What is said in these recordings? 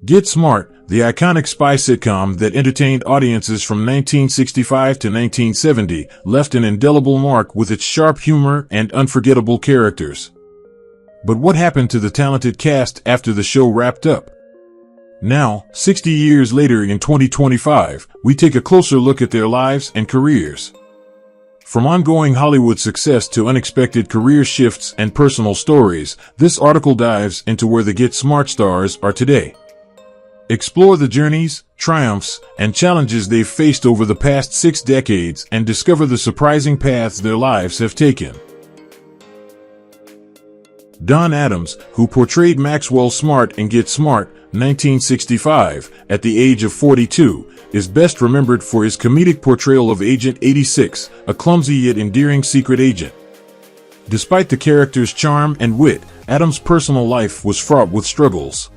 Get Smart, the iconic spy sitcom that entertained audiences from 1965 to 1970, left an indelible mark with its sharp humor and unforgettable characters. But what happened to the talented cast after the show wrapped up? Now, 60 years later in 2025, we take a closer look at their lives and careers. From ongoing Hollywood success to unexpected career shifts and personal stories, this article dives into where the Get Smart stars are today. Explore the journeys, triumphs, and challenges they've faced over the past 6 decades and discover the surprising paths their lives have taken. Don Adams, who portrayed Maxwell Smart in Get Smart, 1965, at the age of 42, is best remembered for his comedic portrayal of Agent 86, a clumsy yet endearing secret agent. Despite the character's charm and wit, Adams' personal life was fraught with struggles.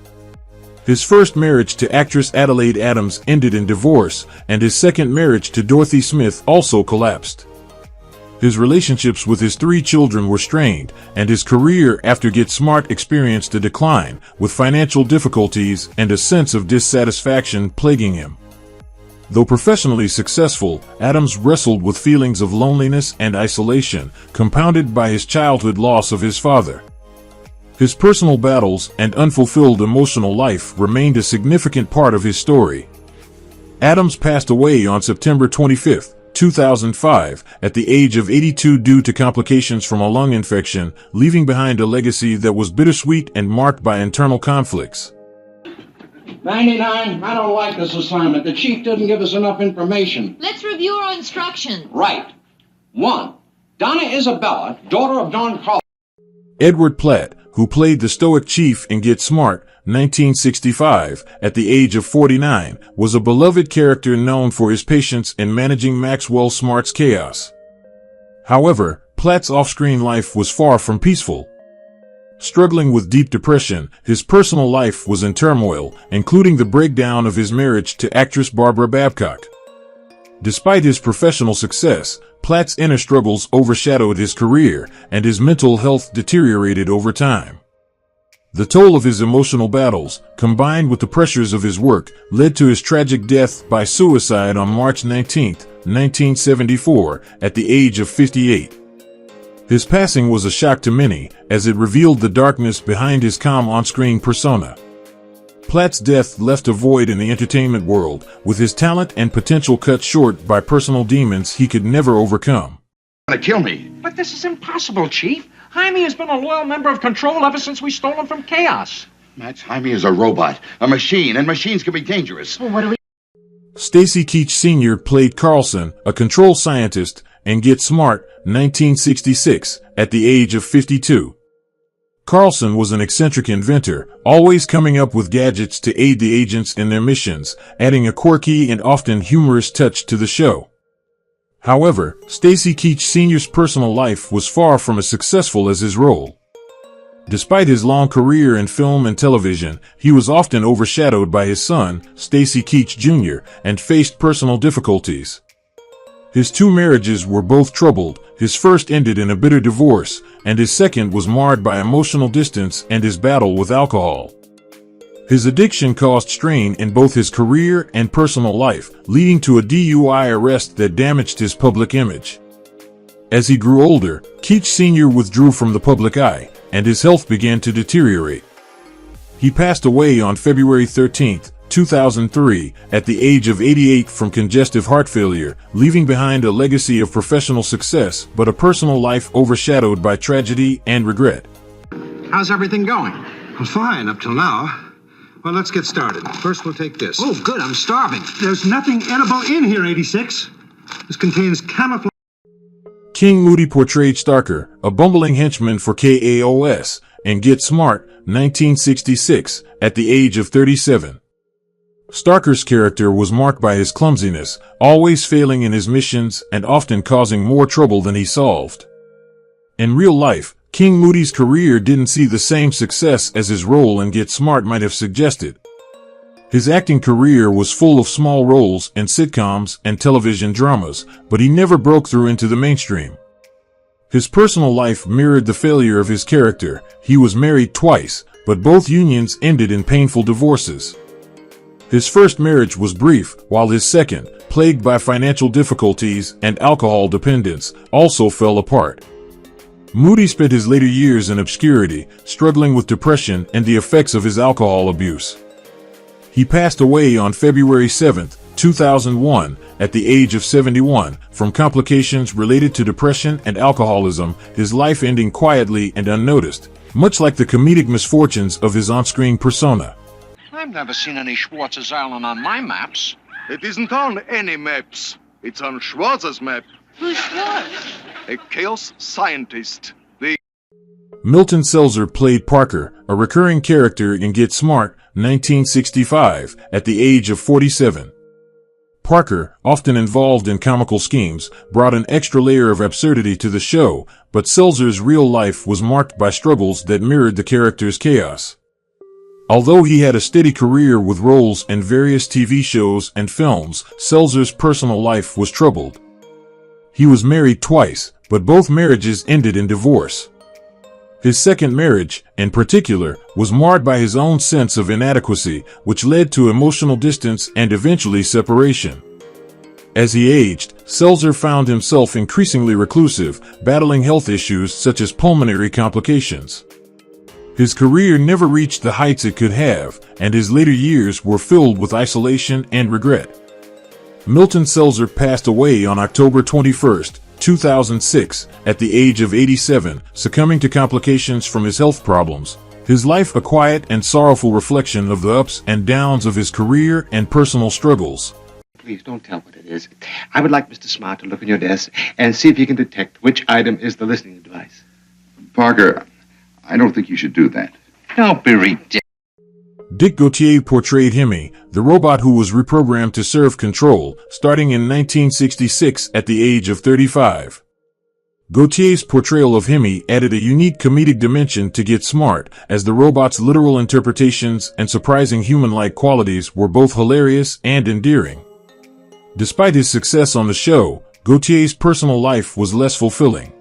His first marriage to actress Adelaide Adams ended in divorce, and his second marriage to Dorothy Smith also collapsed. His relationships with his 3 children were strained, and his career after Get Smart experienced a decline, with financial difficulties and a sense of dissatisfaction plaguing him. Though professionally successful, Adams wrestled with feelings of loneliness and isolation, compounded by his childhood loss of his father. His personal battles and unfulfilled emotional life remained a significant part of his story. Adams passed away on September 25, 2005, at the age of 82 due to complications from a lung infection, leaving behind a legacy that was bittersweet and marked by internal conflicts. 99, I don't like this assignment. The chief didn't give us enough information. Let's review our instructions. Right. 1. Donna Isabella, daughter of Don Carl. Edward Platt, who played the stoic chief in Get Smart, 1965, at the age of 49, was a beloved character known for his patience in managing Maxwell Smart's chaos. However, Platt's off-screen life was far from peaceful. Struggling with deep depression, his personal life was in turmoil, including the breakdown of his marriage to actress Barbara Babcock. Despite his professional success, Platt's inner struggles overshadowed his career, and his mental health deteriorated over time. The toll of his emotional battles, combined with the pressures of his work, led to his tragic death by suicide on March 19, 1974, at the age of 58. His passing was a shock to many, as it revealed the darkness behind his calm on-screen persona. Platt's death left a void in the entertainment world, with his talent and potential cut short by personal demons he could never overcome. To kill me. But this is impossible, Chief. Jaime has been a loyal member of Control ever since we stole him from Chaos. Max, Jaime is a robot, a machine, and machines can be dangerous. Well, what do we... Stacy Keach Sr. played Carlson, a control scientist, in Get Smart, 1966, at the age of 52. Carlson was an eccentric inventor, always coming up with gadgets to aid the agents in their missions, adding a quirky and often humorous touch to the show. However, Stacy Keach Sr.'s personal life was far from as successful as his role. Despite his long career in film and television, he was often overshadowed by his son, Stacy Keach Jr., and faced personal difficulties. His 2 marriages were both troubled. His first ended in a bitter divorce, and his second was marred by emotional distance and his battle with alcohol. His addiction caused strain in both his career and personal life, leading to a DUI arrest that damaged his public image. As he grew older, Keach Sr. withdrew from the public eye, and his health began to deteriorate. He passed away on February 13, 2003, at the age of 88 from congestive heart failure, leaving behind a legacy of professional success but a personal life overshadowed by tragedy and regret. How's everything going? Well, fine up till now. Well, let's get started. First, we'll take this. Oh, good, I'm starving. There's nothing edible in here, 86. This contains camouflage. King Moody portrayed Starker, a bumbling henchman for KAOS, in Get Smart, 1966, at the age of 37. Starker's character was marked by his clumsiness, always failing in his missions and often causing more trouble than he solved. In real life, King Moody's career didn't see the same success as his role in Get Smart might have suggested. His acting career was full of small roles in sitcoms and television dramas, but he never broke through into the mainstream. His personal life mirrored the failure of his character. He was married twice, but both unions ended in painful divorces. His first marriage was brief, while his second, plagued by financial difficulties and alcohol dependence, also fell apart. Moody spent his later years in obscurity, struggling with depression and the effects of his alcohol abuse. He passed away on February 7, 2001, at the age of 71, from complications related to depression and alcoholism, his life ending quietly and unnoticed, much like the comedic misfortunes of his on-screen persona. I've never seen any Schwartz's Island on my maps. It isn't on any maps. It's on Schwartz's map. Who's Schwartz? A chaos scientist. Milton Selzer played Parker, a recurring character in Get Smart, 1965, at the age of 47. Parker, often involved in comical schemes, brought an extra layer of absurdity to the show, but Selzer's real life was marked by struggles that mirrored the character's chaos. Although he had a steady career with roles in various TV shows and films, Selzer's personal life was troubled. He was married twice, but both marriages ended in divorce. His second marriage, in particular, was marred by his own sense of inadequacy, which led to emotional distance and eventually separation. As he aged, Selzer found himself increasingly reclusive, battling health issues such as pulmonary complications. His career never reached the heights it could have, and his later years were filled with isolation and regret. Milton Selzer passed away on October 21, 2006, at the age of 87, succumbing to complications from his health problems. His life a quiet and sorrowful reflection of the ups and downs of his career and personal struggles. Please don't tell what it is. I would like Mr. Smart to look in your desk and see if he can detect which item is the listening device. Parker, I don't think you should do that. Don't be ridiculous. Dick Gautier portrayed Hemi, the robot who was reprogrammed to serve control, starting in 1966 at the age of 35. Gautier's portrayal of Hemi added a unique comedic dimension to Get Smart, as the robot's literal interpretations and surprising human-like qualities were both hilarious and endearing. Despite his success on the show, Gautier's personal life was less fulfilling.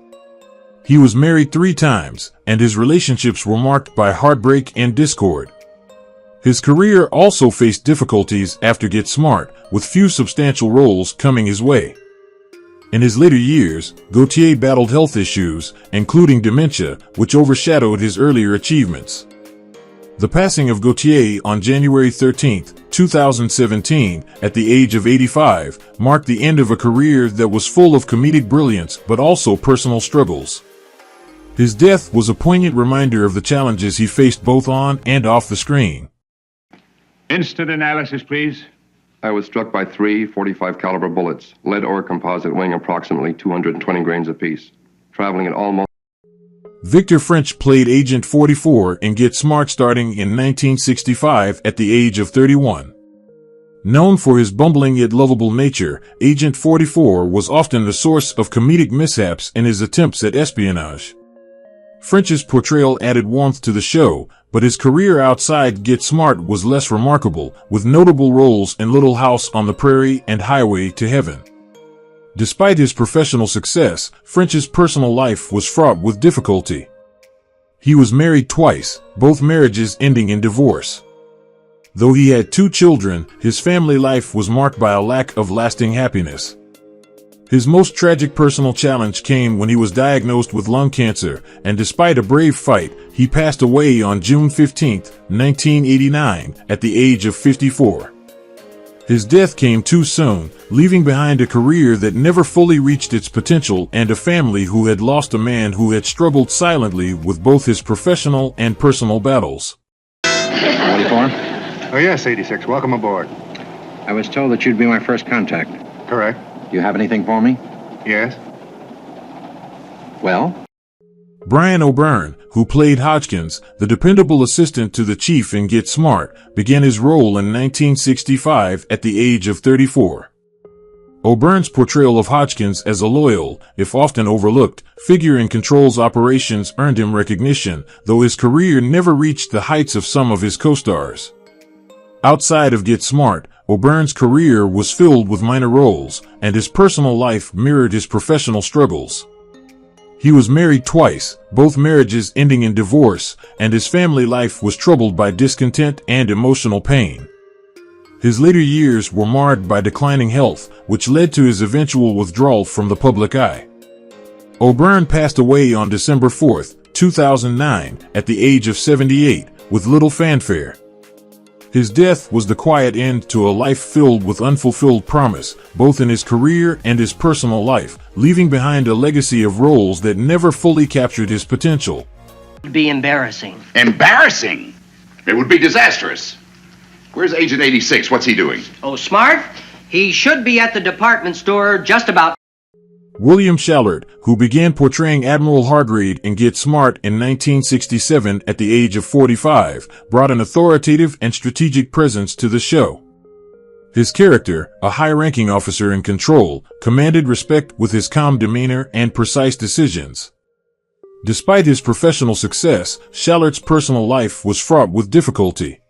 He was married 3 times, and his relationships were marked by heartbreak and discord. His career also faced difficulties after Get Smart, with few substantial roles coming his way. In his later years, Gautier battled health issues, including dementia, which overshadowed his earlier achievements. The passing of Gautier on January 13, 2017, at the age of 85, marked the end of a career that was full of comedic brilliance but also personal struggles. His death was a poignant reminder of the challenges he faced both on and off the screen. Instant analysis, please. I was struck by 3 .45 caliber bullets, lead ore composite weighing approximately 220 grains apiece, traveling at almost... Victor French played Agent 44 in Get Smart starting in 1965 at the age of 31. Known for his bumbling yet lovable nature, Agent 44 was often the source of comedic mishaps in his attempts at espionage. French's portrayal added warmth to the show, but his career outside Get Smart was less remarkable, with notable roles in Little House on the Prairie and Highway to Heaven. Despite his professional success, French's personal life was fraught with difficulty. He was married twice, both marriages ending in divorce. Though he had 2 children, his family life was marked by a lack of lasting happiness. His most tragic personal challenge came when he was diagnosed with lung cancer, and despite a brave fight, he passed away on June 15, 1989, at the age of 54. His death came too soon, leaving behind a career that never fully reached its potential and a family who had lost a man who had struggled silently with both his professional and personal battles. 44? Oh, yes, 86. Welcome aboard. I was told that you'd be my first contact. Correct. Do you have anything for me? Yes. Well? Brian O'Byrne, who played Hodgkins, the dependable assistant to the chief in Get Smart, began his role in 1965 at the age of 34. O'Byrne's portrayal of Hodgkins as a loyal, if often overlooked, figure in Control's operations earned him recognition, though his career never reached the heights of some of his co-stars. Outside of Get Smart, O'Byrne's career was filled with minor roles, and his personal life mirrored his professional struggles. He was married twice, both marriages ending in divorce, and his family life was troubled by discontent and emotional pain. His later years were marred by declining health, which led to his eventual withdrawal from the public eye. O'Byrne passed away on December 4, 2009, at the age of 78, with little fanfare. His death was the quiet end to a life filled with unfulfilled promise, both in his career and his personal life, leaving behind a legacy of roles that never fully captured his potential. It would be embarrassing. Embarrassing? It would be disastrous. Where's Agent 86? What's he doing? Oh, Smart? He should be at the department store just about. William Schallert, who began portraying Admiral Hargrave in Get Smart in 1967 at the age of 45, brought an authoritative and strategic presence to the show. His character, a high-ranking officer in control, commanded respect with his calm demeanor and precise decisions. Despite his professional success, Schallert's personal life was fraught with difficulty.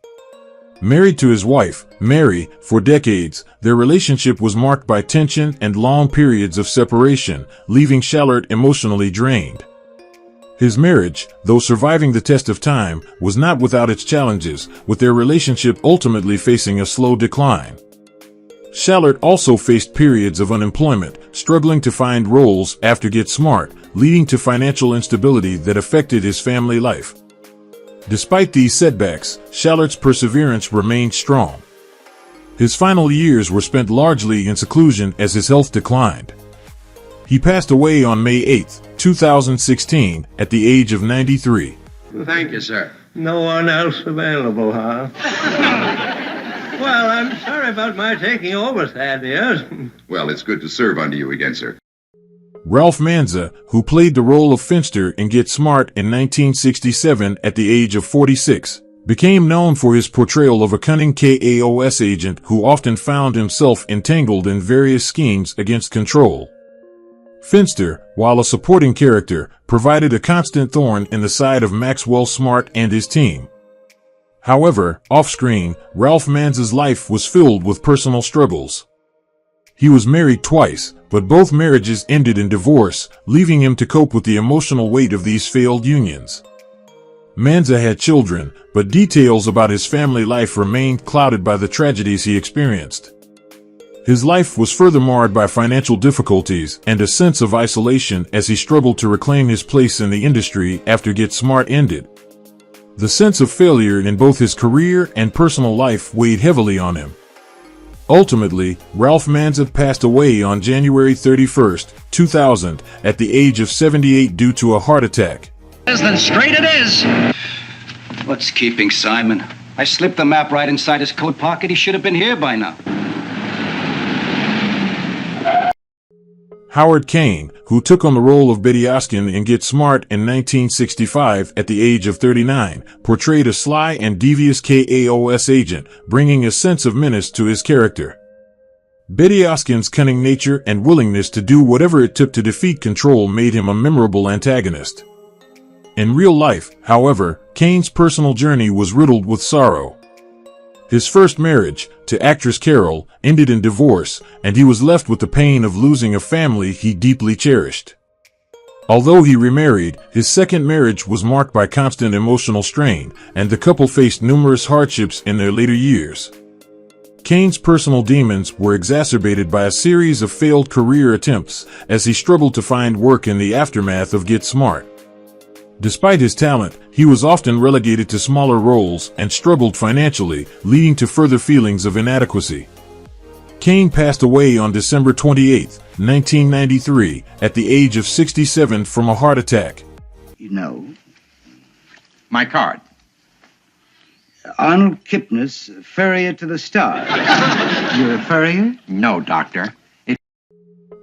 Married to his wife, Mary, for decades, their relationship was marked by tension and long periods of separation, leaving Schallert emotionally drained. His marriage, though surviving the test of time, was not without its challenges, with their relationship ultimately facing a slow decline. Schallert also faced periods of unemployment, struggling to find roles after Get Smart, leading to financial instability that affected his family life. Despite these setbacks, Schallert's perseverance remained strong. His final years were spent largely in seclusion as his health declined. He passed away on May 8, 2016, at the age of 93. Thank you, sir. No one else available, huh? Well, I'm sorry about my taking over, Thaddeus. Well, it's good to serve under you again, sir. Ralph Manza, who played the role of Finster in Get Smart in 1967 at the age of 46, became known for his portrayal of a cunning KAOS agent who often found himself entangled in various schemes against control. Finster, while a supporting character, provided a constant thorn in the side of Maxwell Smart and his team. However, off-screen, Ralph Manza's life was filled with personal struggles. He was married twice, but both marriages ended in divorce, leaving him to cope with the emotional weight of these failed unions. Manza had children, but details about his family life remained clouded by the tragedies he experienced. His life was further marred by financial difficulties and a sense of isolation as he struggled to reclaim his place in the industry after Get Smart ended. The sense of failure in both his career and personal life weighed heavily on him. Ultimately, Ralph Manza passed away on January 31, 2000, at the age of 78 due to a heart attack. Then straight it is. What's keeping Simon? I slipped the map right inside his coat pocket. He should have been here by now. Howard Caine, who took on the role of Bediaskin in Get Smart in 1965 at the age of 39, portrayed a sly and devious KAOS agent, bringing a sense of menace to his character. Bediaskin's cunning nature and willingness to do whatever it took to defeat control made him a memorable antagonist. In real life, however, Caine's personal journey was riddled with sorrow. His first marriage, to actress Carol, ended in divorce, and he was left with the pain of losing a family he deeply cherished. Although he remarried, his second marriage was marked by constant emotional strain, and the couple faced numerous hardships in their later years. Caine's personal demons were exacerbated by a series of failed career attempts as he struggled to find work in the aftermath of Get Smart. Despite his talent, he was often relegated to smaller roles and struggled financially, leading to further feelings of inadequacy. Caine passed away on December 28, 1993, at the age of 67 from a heart attack. You know, My card. Arnold Kipnis, Furrier to the Stars. You're a furrier? No, Doctor.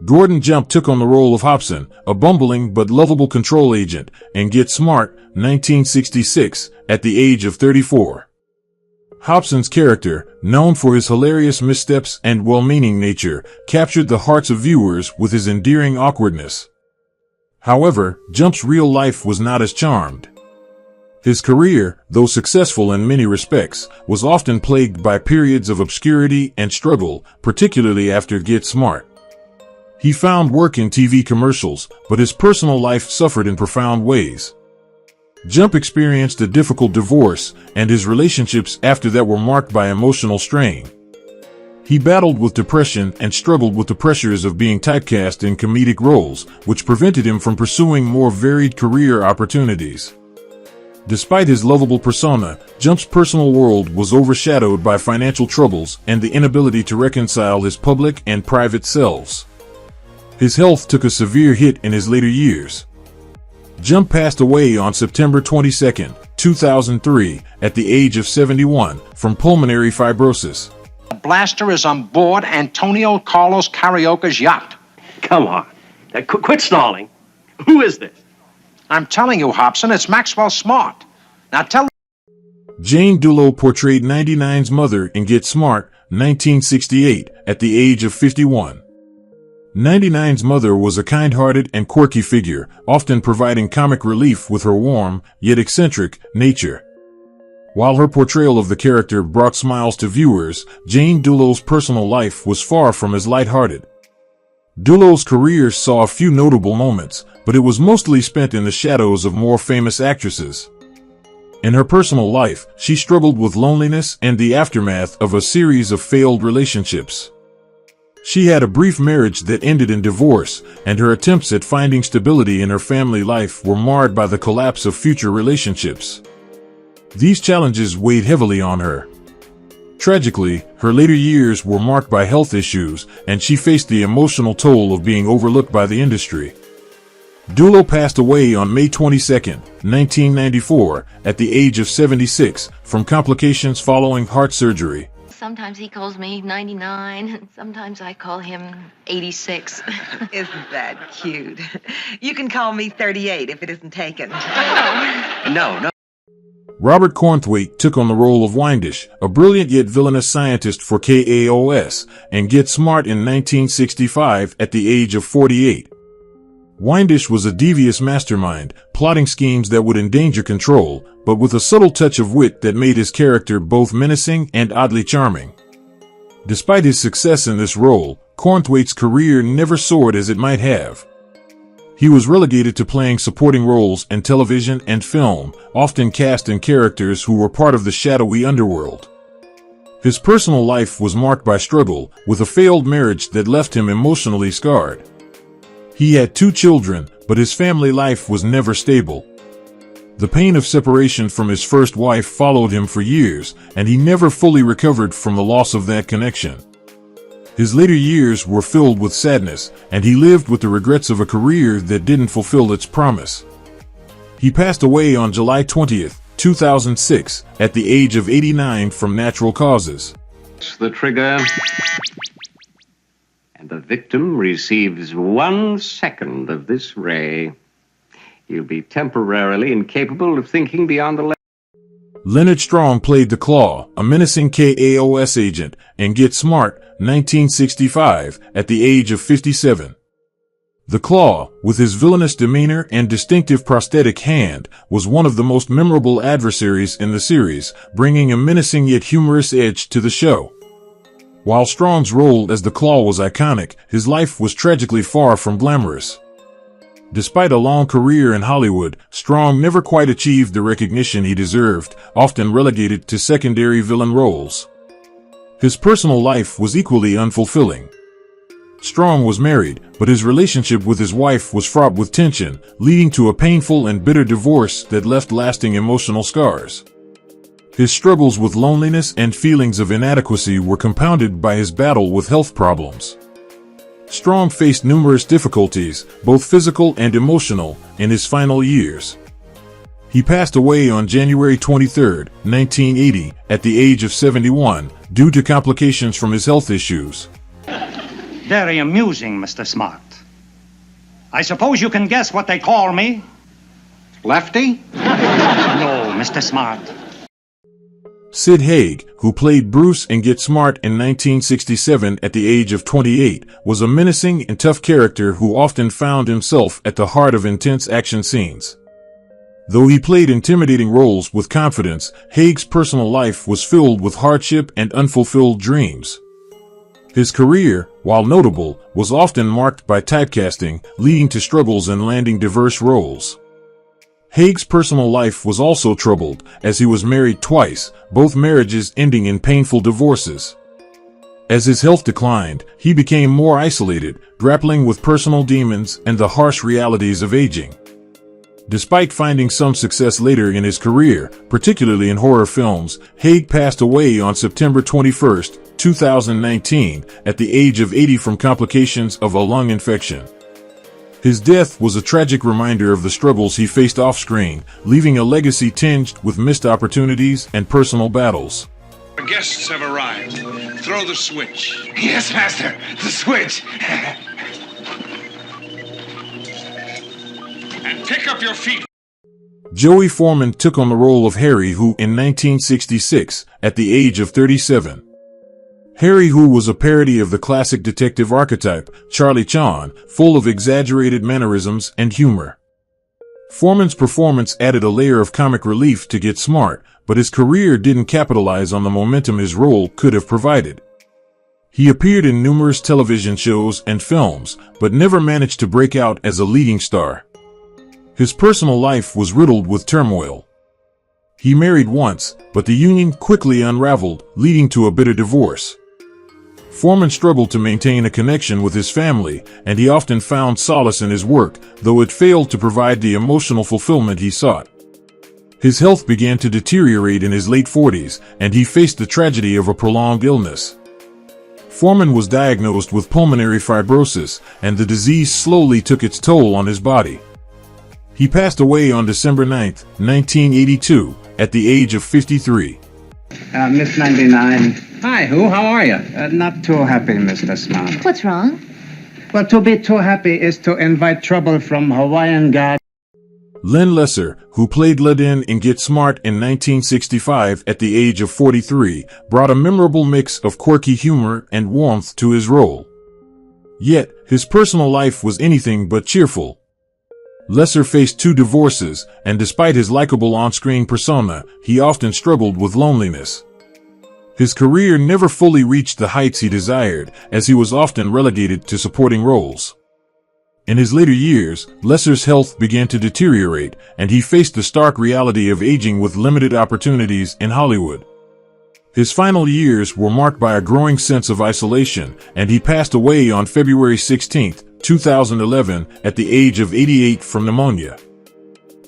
Gordon Jump took on the role of Hobson, a bumbling but lovable control agent, in Get Smart, 1966, at the age of 34. Hobson's character, known for his hilarious missteps and well-meaning nature, captured the hearts of viewers with his endearing awkwardness. However, Jump's real life was not as charmed. His career, though successful in many respects, was often plagued by periods of obscurity and struggle, particularly after Get Smart. He found work in TV commercials, but his personal life suffered in profound ways. Jump experienced a difficult divorce, and his relationships after that were marked by emotional strain. He battled with depression and struggled with the pressures of being typecast in comedic roles, which prevented him from pursuing more varied career opportunities. Despite his lovable persona, Jump's personal world was overshadowed by financial troubles and the inability to reconcile his public and private selves. His health took a severe hit in his later years. Jump passed away on September 22, 2003, at the age of 71, from pulmonary fibrosis. The blaster is on board Antonio Carlos Carioca's yacht. Come on. Quit stalling. Who is this? I'm telling you, Hobson, it's Maxwell Smart. Now tell... Jane Dulo portrayed 99's mother in Get Smart, 1968, at the age of 51. 99's mother was a kind-hearted and quirky figure, often providing comic relief with her warm, yet eccentric, nature. While her portrayal of the character brought smiles to viewers, Jane Dulo's personal life was far from as lighthearted. Dulo's career saw a few notable moments, but it was mostly spent in the shadows of more famous actresses. In her personal life, she struggled with loneliness and the aftermath of a series of failed relationships. She had a brief marriage that ended in divorce, and her attempts at finding stability in her family life were marred by the collapse of future relationships. These challenges weighed heavily on her. Tragically, her later years were marked by health issues, and she faced the emotional toll of being overlooked by the industry. Dulo passed away on May 22, 1994, at the age of 76, from complications following heart surgery. Sometimes he calls me 99, and sometimes I call him 86. Isn't that cute? You can call me 38 if it isn't taken. No. Robert Cornthwaite took on the role of Wynant, a brilliant yet villainous scientist for KAOS, and Get Smart in 1965 at the age of 48. Wynant was a devious mastermind, plotting schemes that would endanger control, but with a subtle touch of wit that made his character both menacing and oddly charming. Despite his success in this role, Cornthwaite's career never soared as it might have. He was relegated to playing supporting roles in television and film, often cast in characters who were part of the shadowy underworld. His personal life was marked by struggle, with a failed marriage that left him emotionally scarred. He had 2 children, but his family life was never stable. The pain of separation from his first wife followed him for years, and he never fully recovered from the loss of that connection. His later years were filled with sadness, and he lived with the regrets of a career that didn't fulfill its promise. He passed away on July 20, 2006, at the age of 89 from natural causes. The trigger, and the victim receives 1 second of this ray. He'll be temporarily incapable of thinking beyond the... Leonard Strong played the Claw, a menacing KAOS agent, in Get Smart, 1965, at the age of 57. The Claw, with his villainous demeanor and distinctive prosthetic hand, was one of the most memorable adversaries in the series, bringing a menacing yet humorous edge to the show. While Strong's role as the Claw was iconic, his life was tragically far from glamorous. Despite a long career in Hollywood, Strong never quite achieved the recognition he deserved, often relegated to secondary villain roles. His personal life was equally unfulfilling. Strong was married, but his relationship with his wife was fraught with tension, leading to a painful and bitter divorce that left lasting emotional scars. His struggles with loneliness and feelings of inadequacy were compounded by his battle with health problems. Strong faced numerous difficulties, both physical and emotional, in his final years. He passed away on January 23, 1980, at the age of 71, due to complications from his health issues. Very amusing, Mr. Smart. I suppose you can guess what they call me? Lefty? No, Mr. Smart. Sid Haig, who played Bruce in Get Smart in 1967 at the age of 28, was a menacing and tough character who often found himself at the heart of intense action scenes. Though he played intimidating roles with confidence, Haig's personal life was filled with hardship and unfulfilled dreams. His career, while notable, was often marked by typecasting, leading to struggles in landing diverse roles. Haig's personal life was also troubled, as he was married twice, both marriages ending in painful divorces. As his health declined, he became more isolated, grappling with personal demons and the harsh realities of aging. Despite finding some success later in his career, particularly in horror films, Haig passed away on September 21, 2019, at the age of 80 from complications of a lung infection. His death was a tragic reminder of the struggles he faced off-screen, leaving a legacy tinged with missed opportunities and personal battles. Our guests have arrived. Throw the switch. Yes, Master. The switch. And pick up your feet. Joey Forman took on the role of Harry Who in 1966, at the age of 37. Harry Who was a parody of the classic detective archetype, Charlie Chan, full of exaggerated mannerisms and humor. Forman's performance added a layer of comic relief to Get Smart, but his career didn't capitalize on the momentum his role could have provided. He appeared in numerous television shows and films, but never managed to break out as a leading star. His personal life was riddled with turmoil. He married once, but the union quickly unraveled, leading to a bitter divorce. Forman struggled to maintain a connection with his family, and he often found solace in his work, though it failed to provide the emotional fulfillment he sought. His health began to deteriorate in his late 40s, and he faced the tragedy of a prolonged illness. Forman was diagnosed with pulmonary fibrosis, and the disease slowly took its toll on his body. He passed away on December 9, 1982, at the age of 53. Miss 99. Hi, Who? How are you? Not too happy, Mr. Smart. What's wrong? Well, to be too happy is to invite trouble from Hawaiian God. Len Lesser, who played Leonard in Get Smart in 1965 at the age of 43, brought a memorable mix of quirky humor and warmth to his role. Yet, his personal life was anything but cheerful. Lesser faced 2 divorces, and despite his likable on-screen persona, he often struggled with loneliness. His career never fully reached the heights he desired, as he was often relegated to supporting roles. In his later years, Lesser's health began to deteriorate, and he faced the stark reality of aging with limited opportunities in Hollywood. His final years were marked by a growing sense of isolation, and he passed away on February 16, 2011, at the age of 88 from pneumonia.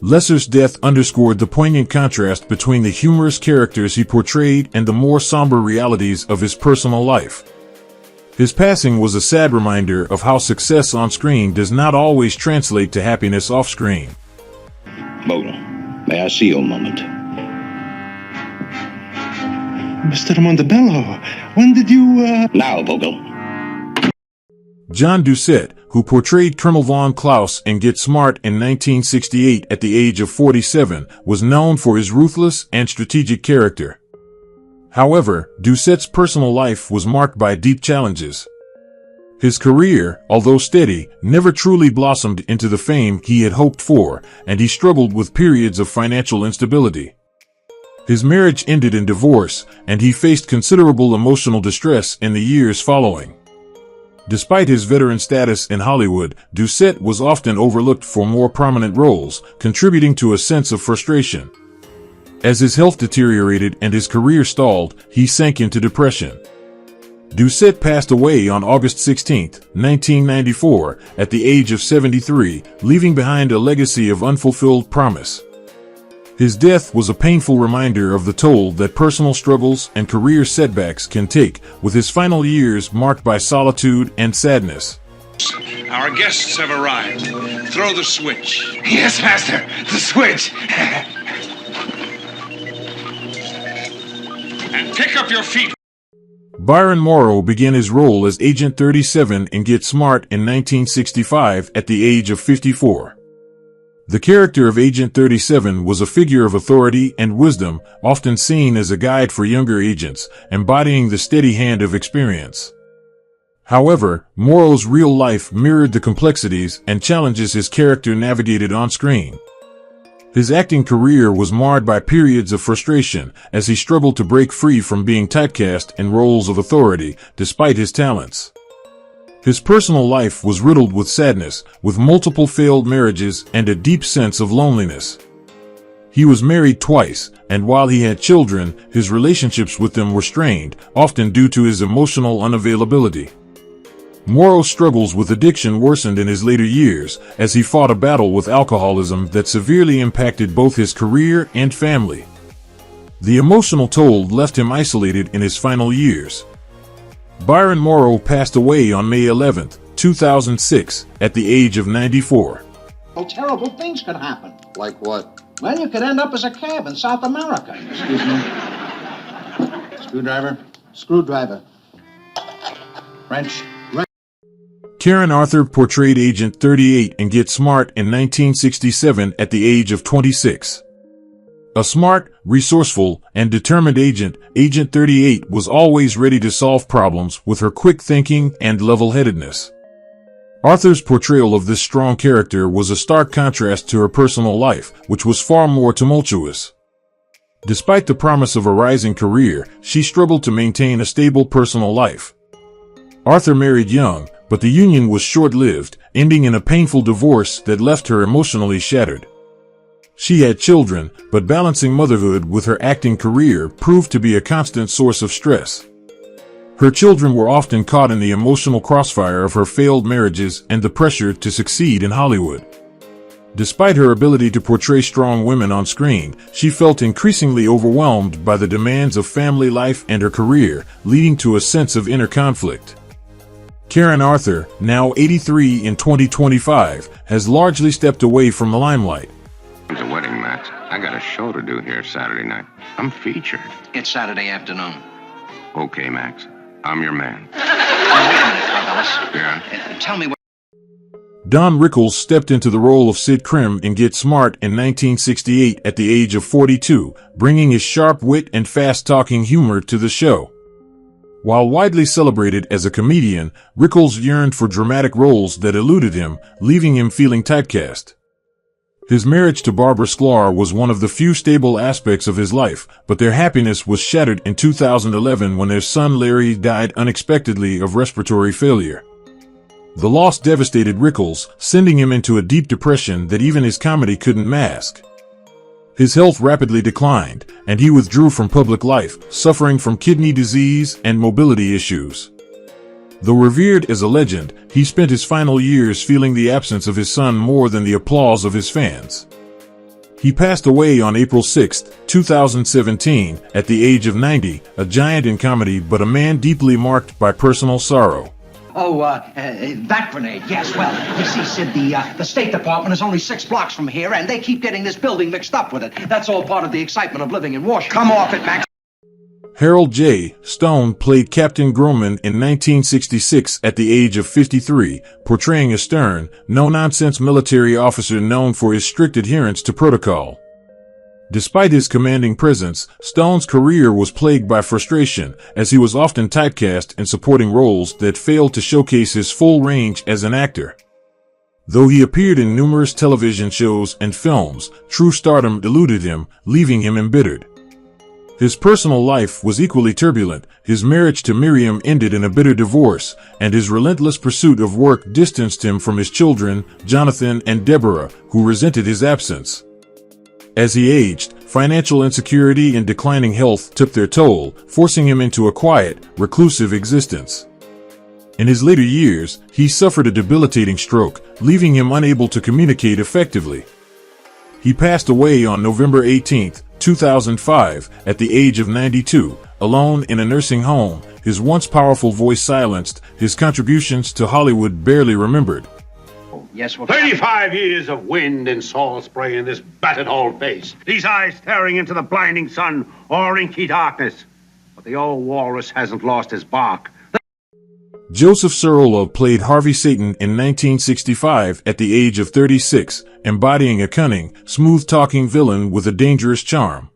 Lesser's death underscored the poignant contrast between the humorous characters he portrayed and the more somber realities of his personal life. His passing was a sad reminder of how success on screen does not always translate to happiness off screen. Bogle, may I see you a moment? Mr. Montebello, when did you, Now, Bogle. John Doucette, who portrayed Colonel Von Klaus in Get Smart in 1968 at the age of 47, was known for his ruthless and strategic character. However, Doucette's personal life was marked by deep challenges. His career, although steady, never truly blossomed into the fame he had hoped for, and he struggled with periods of financial instability. His marriage ended in divorce, and he faced considerable emotional distress in the years following. Despite his veteran status in Hollywood, Doucette was often overlooked for more prominent roles, contributing to a sense of frustration. As his health deteriorated and his career stalled, he sank into depression. Doucette passed away on August 16, 1994, at the age of 73, leaving behind a legacy of unfulfilled promise. His death was a painful reminder of the toll that personal struggles and career setbacks can take, with his final years marked by solitude and sadness. Our guests have arrived. Throw the switch. Yes, Master. The switch. And pick up your feet. Byron Morrow began his role as Agent 37 in Get Smart in 1965 at the age of 54. The character of Agent 37 was a figure of authority and wisdom, often seen as a guide for younger agents, embodying the steady hand of experience. However, Morrow's real life mirrored the complexities and challenges his character navigated on screen. His acting career was marred by periods of frustration, as he struggled to break free from being typecast in roles of authority, despite his talents. His personal life was riddled with sadness, with multiple failed marriages and a deep sense of loneliness. He was married twice, and while he had children, his relationships with them were strained, often due to his emotional unavailability. Morrow's struggles with addiction worsened in his later years as he fought a battle with alcoholism that severely impacted both his career and family. The emotional toll left him isolated in his final years. Byron Morrow passed away on May 11, 2006, at the age of 94. Well, terrible things could happen. Like what? Well, you could end up as a cab in South America. Excuse me. Screwdriver? Screwdriver. Wrench? Karen Arthur portrayed Agent 38 in Get Smart in 1967 at the age of 26. A smart, resourceful, and determined agent, Agent 38 was always ready to solve problems with her quick thinking and level-headedness. Arthur's portrayal of this strong character was a stark contrast to her personal life, which was far more tumultuous. Despite the promise of a rising career, she struggled to maintain a stable personal life. Arthur married young, but the union was short-lived, ending in a painful divorce that left her emotionally shattered. She had children, but balancing motherhood with her acting career proved to be a constant source of stress. Her children were often caught in the emotional crossfire of her failed marriages and the pressure to succeed in Hollywood. Despite her ability to portray strong women on screen, she felt increasingly overwhelmed by the demands of family life and her career, leading to a sense of inner conflict. Karen Arthur, now 83 in 2025, has largely stepped away from the limelight. It's a wedding, Max. I got a show to do here Saturday night. I'm featured. It's Saturday afternoon. Okay, Max. I'm your man. Wait a minute, Carvelis. Yeah. Tell me what... Don Rickles stepped into the role of Sid Krim in Get Smart in 1968 at the age of 42, bringing his sharp wit and fast-talking humor to the show. While widely celebrated as a comedian, Rickles yearned for dramatic roles that eluded him, leaving him feeling typecast. His marriage to Barbara Sklar was one of the few stable aspects of his life, but their happiness was shattered in 2011 when their son Larry died unexpectedly of respiratory failure. The loss devastated Rickles, sending him into a deep depression that even his comedy couldn't mask. His health rapidly declined, and he withdrew from public life, suffering from kidney disease and mobility issues. Though revered as a legend, he spent his final years feeling the absence of his son more than the applause of his fans. He passed away on April 6, 2017, at the age of 90, a giant in comedy but a man deeply marked by personal sorrow. Oh, that grenade, yes. Well, you see, Sid, the State Department is only 6 blocks from here, and they keep getting this building mixed up with it. That's all part of the excitement of living in Washington. Come off it, Max. Harold J. Stone played Captain Groman in 1966 at the age of 53, portraying a stern, no-nonsense military officer known for his strict adherence to protocol. Despite his commanding presence, Stone's career was plagued by frustration, as he was often typecast in supporting roles that failed to showcase his full range as an actor. Though he appeared in numerous television shows and films, true stardom eluded him, leaving him embittered. His personal life was equally turbulent. His marriage to Miriam ended in a bitter divorce, and his relentless pursuit of work distanced him from his children, Jonathan and Deborah, who resented his absence. As he aged, financial insecurity and declining health took their toll, forcing him into a quiet, reclusive existence. In his later years, he suffered a debilitating stroke, leaving him unable to communicate effectively. He passed away on November 18, 2005, at the age of 92, alone in a nursing home, his once powerful voice silenced, his contributions to Hollywood barely remembered. Yes, well... 35 years of wind and saw spray in this battered old face. These eyes staring into the blinding sun or inky darkness. But the old walrus hasn't lost his bark. Joseph Sirola played Harvey Satan in 1965 at the age of 36, embodying a cunning, smooth-talking villain with a dangerous charm.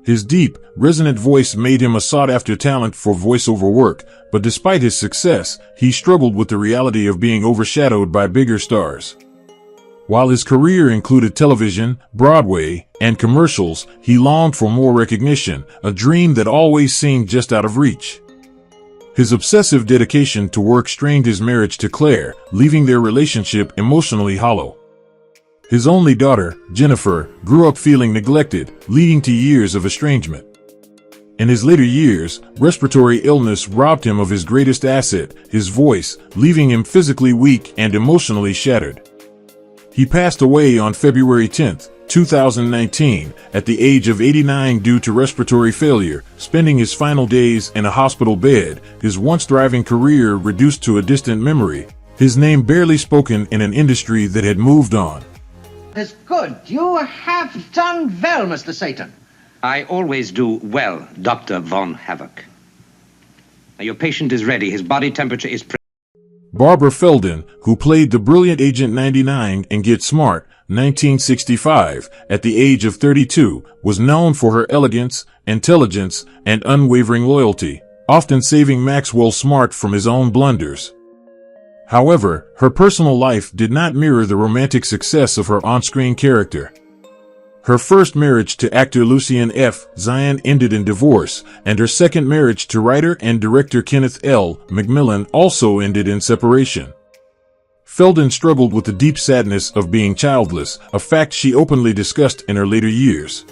His deep, resonant voice made him a sought-after talent for voiceover work, but despite his success, he struggled with the reality of being overshadowed by bigger stars. While his career included television, Broadway, and commercials, he longed for more recognition, a dream that always seemed just out of reach. His obsessive dedication to work strained his marriage to Claire, leaving their relationship emotionally hollow. His only daughter, Jennifer, grew up feeling neglected, leading to years of estrangement. In his later years, respiratory illness robbed him of his greatest asset, his voice, leaving him physically weak and emotionally shattered. He passed away on February 10, 2019, at the age of 89 due to respiratory failure, spending his final days in a hospital bed, his once thriving career reduced to a distant memory, his name barely spoken in an industry that had moved on. Is good. You have done well, Mr. Satan. I always do well, Dr. Von Havoc. Now, your patient is ready. His body temperature is... Barbara Feldon, who played the brilliant Agent 99 in Get Smart, 1965, at the age of 32, was known for her elegance, intelligence, and unwavering loyalty, often saving Maxwell Smart from his own blunders. However, her personal life did not mirror the romantic success of her on-screen character. Her first marriage to actor Lucien F. Zion ended in divorce, and her second marriage to writer and director Kenneth L. McMillan also ended in separation. Feldon struggled with the deep sadness of being childless, a fact she openly discussed in her later years.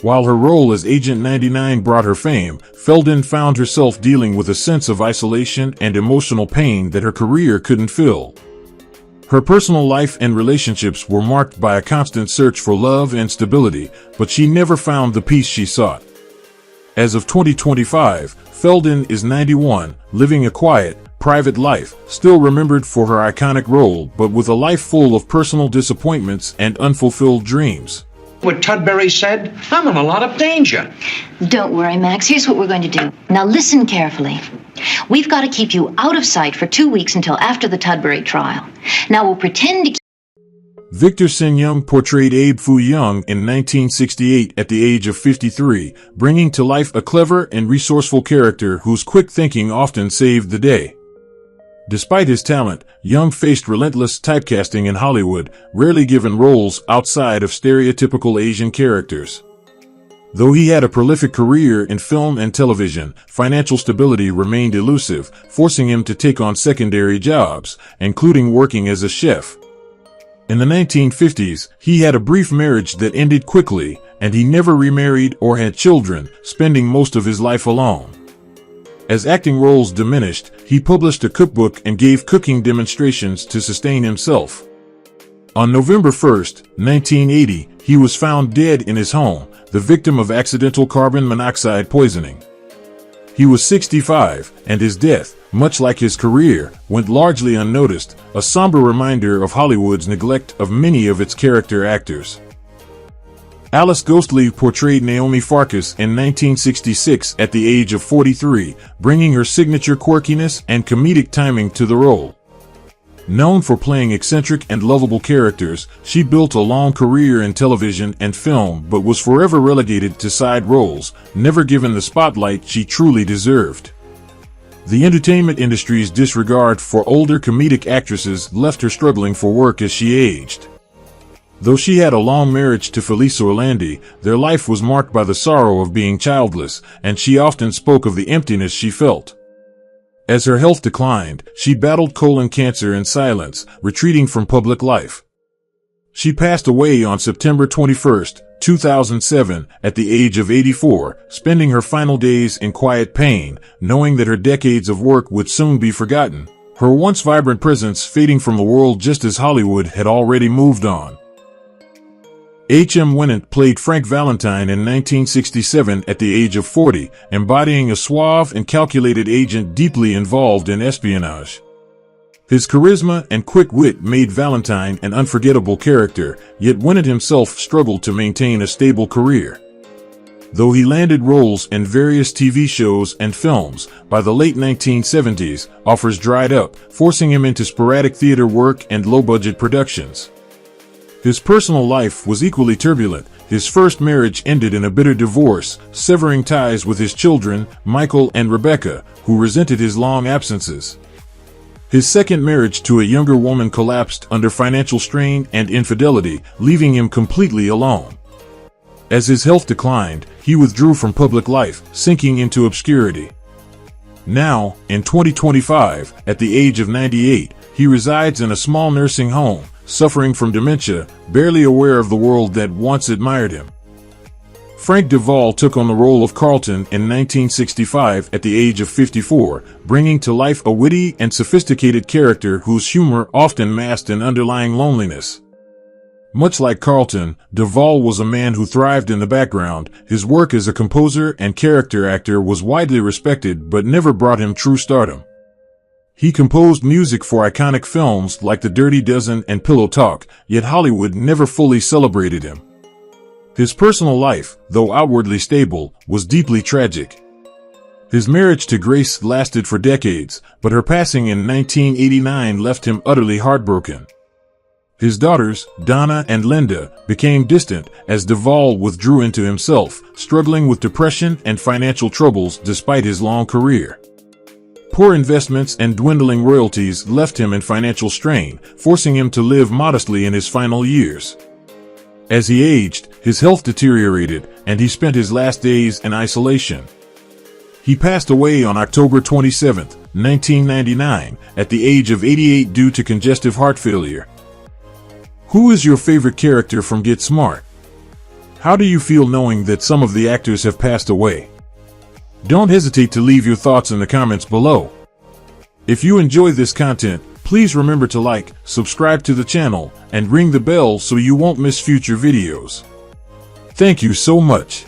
While her role as Agent 99 brought her fame, Feldon found herself dealing with a sense of isolation and emotional pain that her career couldn't fill. Her personal life and relationships were marked by a constant search for love and stability, but she never found the peace she sought. As of 2025, Feldon is 91, living a quiet, private life, still remembered for her iconic role, but with a life full of personal disappointments and unfulfilled dreams. What Tudbury said? I'm in a lot of danger. Don't worry, Max. Here's what we're going to do. Now listen carefully. We've got to keep you out of sight for 2 weeks until after the Tudbury trial. Now we'll pretend to... Victor Sen Yung portrayed Abe Fu Young in 1968 at the age of 53, bringing to life a clever and resourceful character whose quick thinking often saved the day. Despite his talent, Young faced relentless typecasting in Hollywood, rarely given roles outside of stereotypical Asian characters. Though he had a prolific career in film and television, financial stability remained elusive, forcing him to take on secondary jobs, including working as a chef. In the 1950s, he had a brief marriage that ended quickly, and he never remarried or had children, spending most of his life alone. As acting roles diminished, he published a cookbook and gave cooking demonstrations to sustain himself. On November 1, 1980, he was found dead in his home, the victim of accidental carbon monoxide poisoning. He was 65, and his death, much like his career, went largely unnoticed, a somber reminder of Hollywood's neglect of many of its character actors. Alice Ghostley portrayed Naomi Farkas in 1966 at the age of 43, bringing her signature quirkiness and comedic timing to the role. Known for playing eccentric and lovable characters, she built a long career in television and film but was forever relegated to side roles, never given the spotlight she truly deserved. The entertainment industry's disregard for older comedic actresses left her struggling for work as she aged. Though she had a long marriage to Felice Orlandi, their life was marked by the sorrow of being childless, and she often spoke of the emptiness she felt. As her health declined, she battled colon cancer in silence, retreating from public life. She passed away on September 21, 2007, at the age of 84, spending her final days in quiet pain, knowing that her decades of work would soon be forgotten, her once vibrant presence fading from the world just as Hollywood had already moved on. H.M. Wynant played Frank Valentine in 1967 at the age of 40, embodying a suave and calculated agent deeply involved in espionage. His charisma and quick wit made Valentine an unforgettable character, yet Wynant himself struggled to maintain a stable career. Though he landed roles in various TV shows and films, by the late 1970s, offers dried up, forcing him into sporadic theater work and low-budget productions. His personal life was equally turbulent. His first marriage ended in a bitter divorce, severing ties with his children, Michael and Rebecca, who resented his long absences. His second marriage to a younger woman collapsed under financial strain and infidelity, leaving him completely alone. As his health declined, he withdrew from public life, sinking into obscurity. Now, in 2025, at the age of 98, he resides in a small nursing home, suffering from dementia, barely aware of the world that once admired him. Frank Duvall took on the role of Carlton in 1965 at the age of 54, bringing to life a witty and sophisticated character whose humor often masked an underlying loneliness. Much like Carlton, Duvall was a man who thrived in the background. His work as a composer and character actor was widely respected but never brought him true stardom. He composed music for iconic films like The Dirty Dozen and Pillow Talk, yet Hollywood never fully celebrated him. His personal life, though outwardly stable, was deeply tragic. His marriage to Grace lasted for decades, but her passing in 1989 left him utterly heartbroken. His daughters, Donna and Linda, became distant as Duvall withdrew into himself, struggling with depression and financial troubles despite his long career. Poor investments and dwindling royalties left him in financial strain, forcing him to live modestly in his final years. As he aged, his health deteriorated, and he spent his last days in isolation. He passed away on October 27, 1999, at the age of 88 due to congestive heart failure. Who is your favorite character from Get Smart? How do you feel knowing that some of the actors have passed away? Don't hesitate to leave your thoughts in the comments below. If you enjoy this content, please remember to like, subscribe to the channel, and ring the bell so you won't miss future videos. Thank you so much.